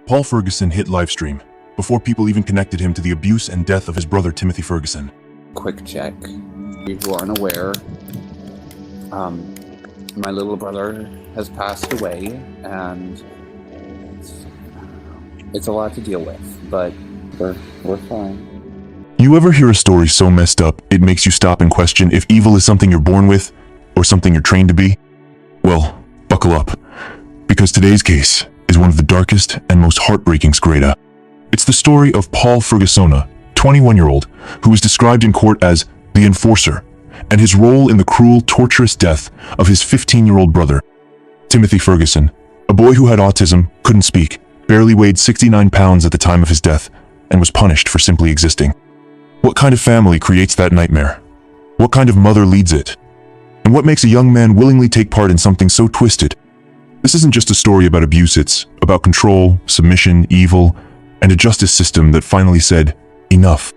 Paul Ferguson hit Livestream before people even connected him to the abuse and death of his brother Timothy Ferguson. Quick check. You who aren't aware, my little brother has passed away, and it's a lot to deal with, but we're fine. You ever hear a story so messed up it makes you stop and question if evil is something you're born with or something you're trained to be? Well, buckle up, because today's case is one of the darkest and most heartbreaking scrata. It's the story of Paul Ferguson, 21-year-old, who was described in court as the enforcer, and his role in the cruel, torturous death of his 15-year-old brother, Timothy Ferguson, a boy who had autism, couldn't speak, barely weighed 69 pounds at the time of his death, and was punished for simply existing. What kind of family creates that nightmare? What kind of mother leads it? And what makes a young man willingly take part in something so twisted? This isn't just a story about abuse, it's about control, submission, evil, and a justice system that finally said, enough.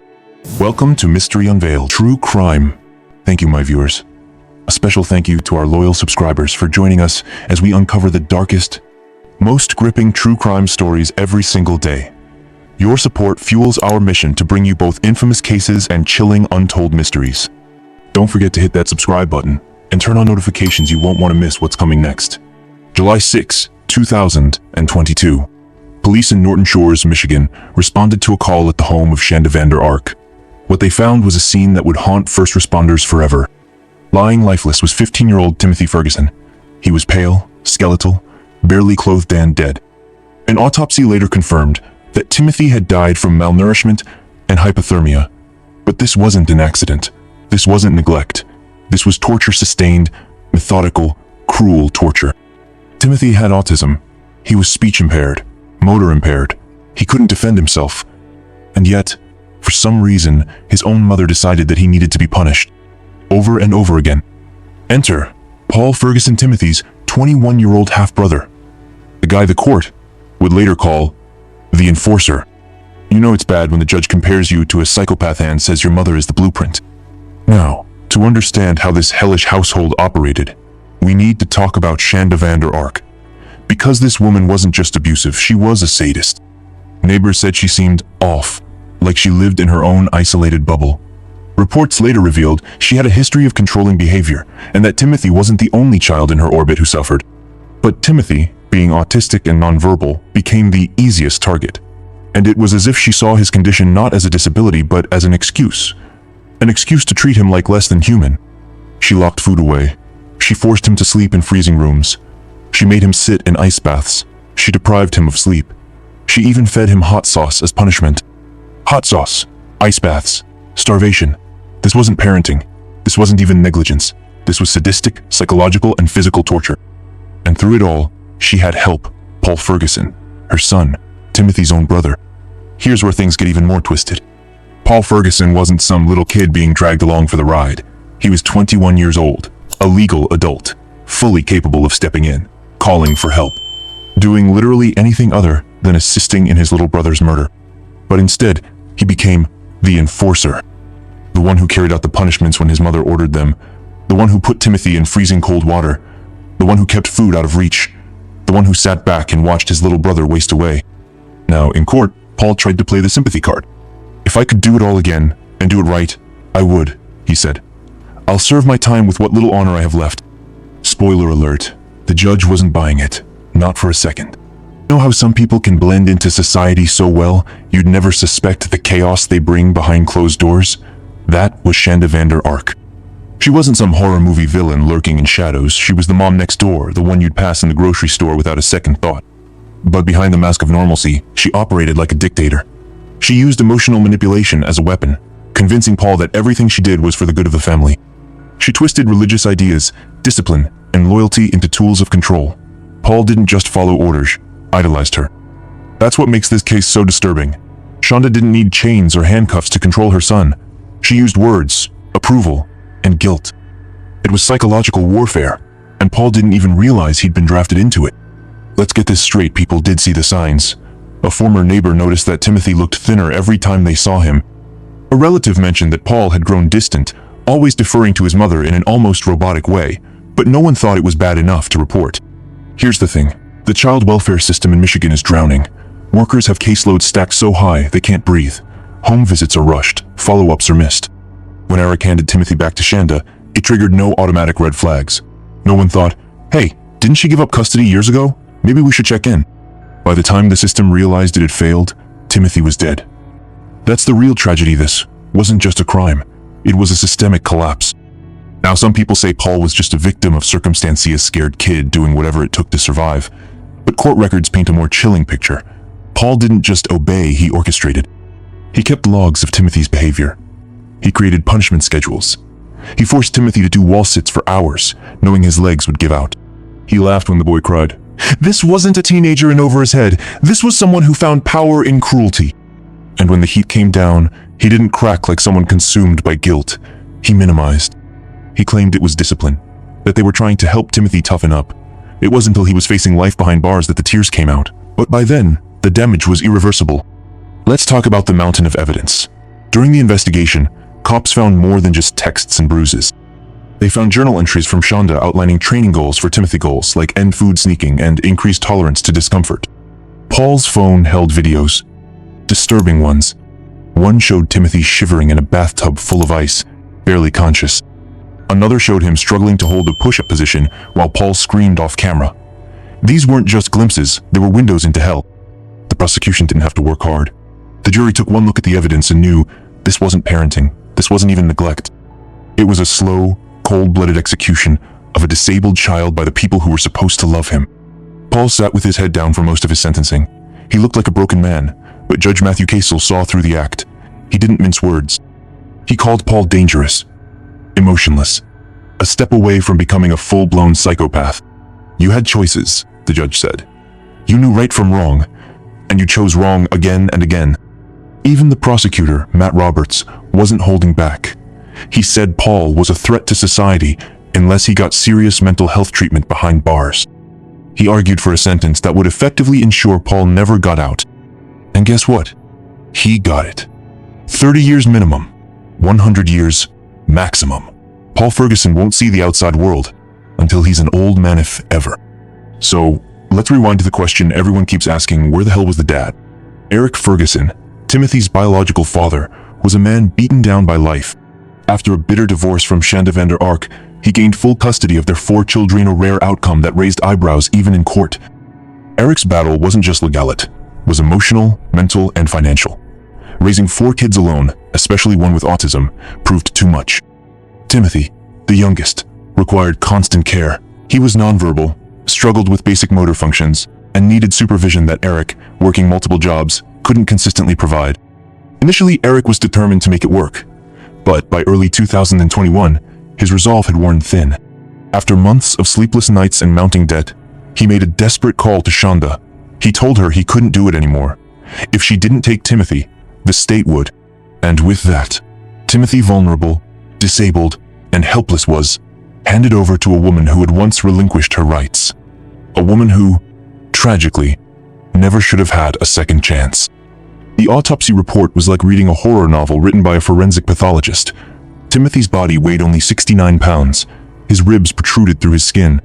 Welcome to Mystery Unveiled, True Crime. Thank you, my viewers. A special thank you to our loyal subscribers for joining us as we uncover the darkest, most gripping true crime stories every single day. Your support fuels our mission to bring you both infamous cases and chilling untold mysteries. Don't forget to hit that subscribe button and turn on notifications. You won't want to miss what's coming next. July 6, 2022. Police in Norton Shores, Michigan, responded to a call at the home of Shanda Vander Ark. What they found was a scene that would haunt first responders forever. Lying lifeless was 15-year-old Timothy Ferguson. He was pale, skeletal, barely clothed and dead. An autopsy later confirmed that Timothy had died from malnourishment and hypothermia. But this wasn't an accident. This wasn't neglect. This was torture-sustained, methodical, cruel torture. Timothy had autism. He was speech-impaired, motor impaired. He couldn't defend himself. And yet, for some reason, his own mother decided that he needed to be punished. Over and over again. Enter Paul Ferguson, Timothy's 21-year-old half-brother. The guy the court would later call the enforcer. You know it's bad when the judge compares you to a psychopath and says your mother is the blueprint. Now, to understand how this hellish household operated, we need to talk about Shanda Vander Ark. Because this woman wasn't just abusive, she was a sadist. Neighbors said she seemed off, like she lived in her own isolated bubble. Reports later revealed she had a history of controlling behavior, and that Timothy wasn't the only child in her orbit who suffered. But Timothy, being autistic and nonverbal, became the easiest target. And it was as if she saw his condition not as a disability but as an excuse. An excuse to treat him like less than human. She locked food away. She forced him to sleep in freezing rooms. She made him sit in ice baths. She deprived him of sleep. She even fed him hot sauce as punishment. Hot sauce, ice baths, starvation. This wasn't parenting. This wasn't even negligence. This was sadistic, psychological, and physical torture. And through it all, she had help, Paul Ferguson, her son, Timothy's own brother. Here's where things get even more twisted. Paul Ferguson wasn't some little kid being dragged along for the ride. He was 21 years old, a legal adult, fully capable of stepping in, calling for help, doing literally anything other than assisting in his little brother's murder. But instead, he became the enforcer, the one who carried out the punishments when his mother ordered them, the one who put Timothy in freezing cold water, the one who kept food out of reach, the one who sat back and watched his little brother waste away. Now, in court, Paul tried to play the sympathy card. If I could do it all again, and do it right, I would, he said. I'll serve my time with what little honor I have left. Spoiler alert, the judge wasn't buying it, not for a second. You know how some people can blend into society so well, you'd never suspect the chaos they bring behind closed doors? That was Shanda Vander Ark. She wasn't some horror movie villain lurking in shadows. She was the mom next door, the one you'd pass in the grocery store without a second thought. But behind the mask of normalcy, she operated like a dictator. She used emotional manipulation as a weapon, convincing Paul that everything she did was for the good of the family. She twisted religious ideas, discipline, and loyalty into tools of control. Paul didn't just follow orders, idolized her. That's what makes this case so disturbing. Shanda didn't need chains or handcuffs to control her son. She used words, approval, and guilt. It was psychological warfare, and Paul didn't even realize he'd been drafted into it. Let's get this straight, people did see the signs. A former neighbor noticed that Timothy looked thinner every time they saw him. A relative mentioned that Paul had grown distant, always deferring to his mother in an almost robotic way, but no one thought it was bad enough to report. Here's the thing, the child welfare system in Michigan is drowning. Workers have caseloads stacked so high they can't breathe. Home visits are rushed, follow-ups are missed. When Eric handed Timothy back to Shanda, it triggered no automatic red flags. No one thought, hey, didn't she give up custody years ago? Maybe we should check in. By the time the system realized it had failed, Timothy was dead. That's the real tragedy. This wasn't just a crime. It was a systemic collapse. Now, some people say Paul was just a victim of circumstances, scared kid doing whatever it took to survive. But court records paint a more chilling picture. Paul didn't just obey, he orchestrated. He kept logs of Timothy's behavior. He created punishment schedules. He forced Timothy to do wall sits for hours, knowing his legs would give out. He laughed when the boy cried. This wasn't a teenager in over his head. This was someone who found power in cruelty. And when the heat came down, he didn't crack like someone consumed by guilt. He minimized. He claimed it was discipline, that they were trying to help Timothy toughen up. It wasn't until he was facing life behind bars that the tears came out. But by then, the damage was irreversible. Let's talk about the mountain of evidence. During the investigation, cops found more than just texts and bruises. They found journal entries from Shanda outlining training goals for Timothy, goals like end food sneaking and increased tolerance to discomfort. Paul's phone held videos, disturbing ones. One showed Timothy shivering in a bathtub full of ice, barely conscious. Another showed him struggling to hold a push-up position while Paul screamed off camera. These weren't just glimpses, they were windows into hell. The prosecution didn't have to work hard. The jury took one look at the evidence and knew this wasn't parenting, this wasn't even neglect. It was a slow, cold-blooded execution of a disabled child by the people who were supposed to love him. Paul sat with his head down for most of his sentencing. He looked like a broken man, but Judge Matthew Casel saw through the act. He didn't mince words. He called Paul dangerous, emotionless, a step away from becoming a full-blown psychopath. You had choices, the judge said. You knew right from wrong, and you chose wrong again and again. Even the prosecutor, Matt Roberts, wasn't holding back. He said Paul was a threat to society unless he got serious mental health treatment behind bars. He argued for a sentence that would effectively ensure Paul never got out. And guess what? He got it. 30 years minimum, 100 years maximum. Paul Ferguson won't see the outside world until he's an old man, if ever. So, let's rewind to the question everyone keeps asking, where the hell was the dad? Eric Ferguson, Timothy's biological father, was a man beaten down by life. After a bitter divorce from Shanda van der Ark, he gained full custody of their 4 children, a rare outcome that raised eyebrows even in court. Eric's battle wasn't just legal, it was emotional, mental, and financial. Raising 4 kids alone, especially one with autism, proved too much. Timothy, the youngest, required constant care. He was nonverbal, struggled with basic motor functions, and needed supervision that Eric, working multiple jobs, couldn't consistently provide. Initially, Eric was determined to make it work, but by early 2021, his resolve had worn thin. After months of sleepless nights and mounting debt, he made a desperate call to Shanda. He told her he couldn't do it anymore. If she didn't take Timothy, the state would. And with that, Timothy, vulnerable, disabled, and helpless, was handed over to a woman who had once relinquished her rights. A woman who, tragically, never should have had a second chance. The autopsy report was like reading a horror novel written by a forensic pathologist. Timothy's body weighed only 69 pounds. His ribs protruded through his skin.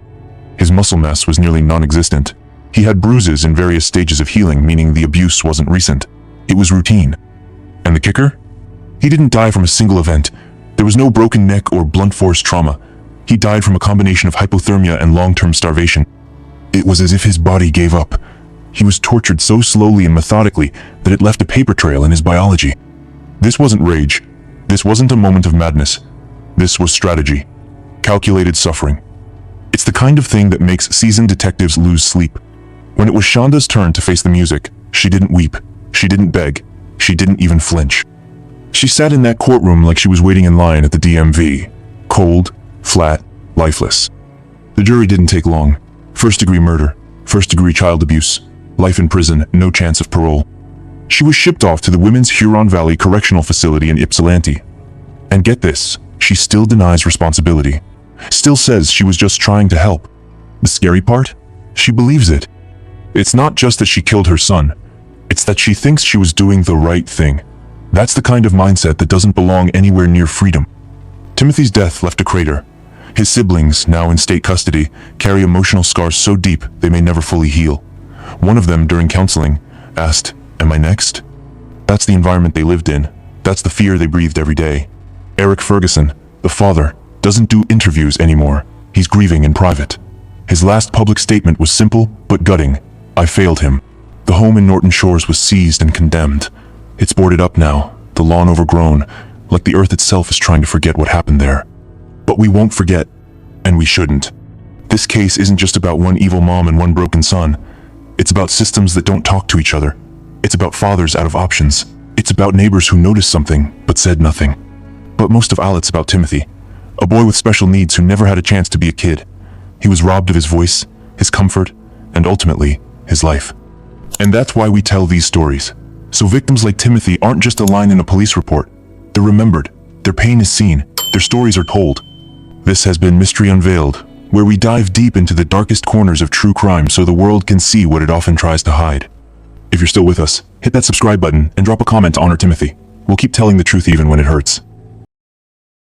His muscle mass was nearly non-existent. He had bruises in various stages of healing, meaning the abuse wasn't recent. It was routine. And the kicker? He didn't die from a single event. There was no broken neck or blunt force trauma. He died from a combination of hypothermia and long-term starvation. It was as if his body gave up. He was tortured so slowly and methodically that it left a paper trail in his biology. This wasn't rage. This wasn't a moment of madness. This was strategy. Calculated suffering. It's the kind of thing that makes seasoned detectives lose sleep. When it was Shanda's turn to face the music, she didn't weep. She didn't beg. She didn't even flinch. She sat in that courtroom like she was waiting in line at the DMV. Cold, flat, lifeless. The jury didn't take long. First-degree murder, first-degree child abuse, life in prison, no chance of parole. She was shipped off to the Women's Huron Valley Correctional Facility in Ypsilanti. And get this, she still denies responsibility. Still says she was just trying to help. The scary part? She believes it. It's not just that she killed her son. It's that she thinks she was doing the right thing. That's the kind of mindset that doesn't belong anywhere near freedom. Timothy's death left a crater. His siblings, now in state custody, carry emotional scars so deep they may never fully heal. One of them, during counseling, asked, "Am I next?" That's the environment they lived in. That's the fear they breathed every day. Eric Ferguson, the father, doesn't do interviews anymore. He's grieving in private. His last public statement was simple but gutting. "I failed him." The home in Norton Shores was seized and condemned. It's boarded up now, the lawn overgrown, like the earth itself is trying to forget what happened there. But we won't forget, and we shouldn't. This case isn't just about one evil mom and one broken son. It's about systems that don't talk to each other. It's about fathers out of options. It's about neighbors who noticed something but said nothing. But most of all, it's about Timothy, a boy with special needs who never had a chance to be a kid. He was robbed of his voice, his comfort, and ultimately, his life. And that's why we tell these stories. So victims like Timothy aren't just a line in a police report. They're remembered, their pain is seen, their stories are told. This has been Mystery Unveiled, where we dive deep into the darkest corners of true crime so the world can see what it often tries to hide. If you're still with us, hit that subscribe button and drop a comment to honor Timothy. We'll keep telling the truth even when it hurts.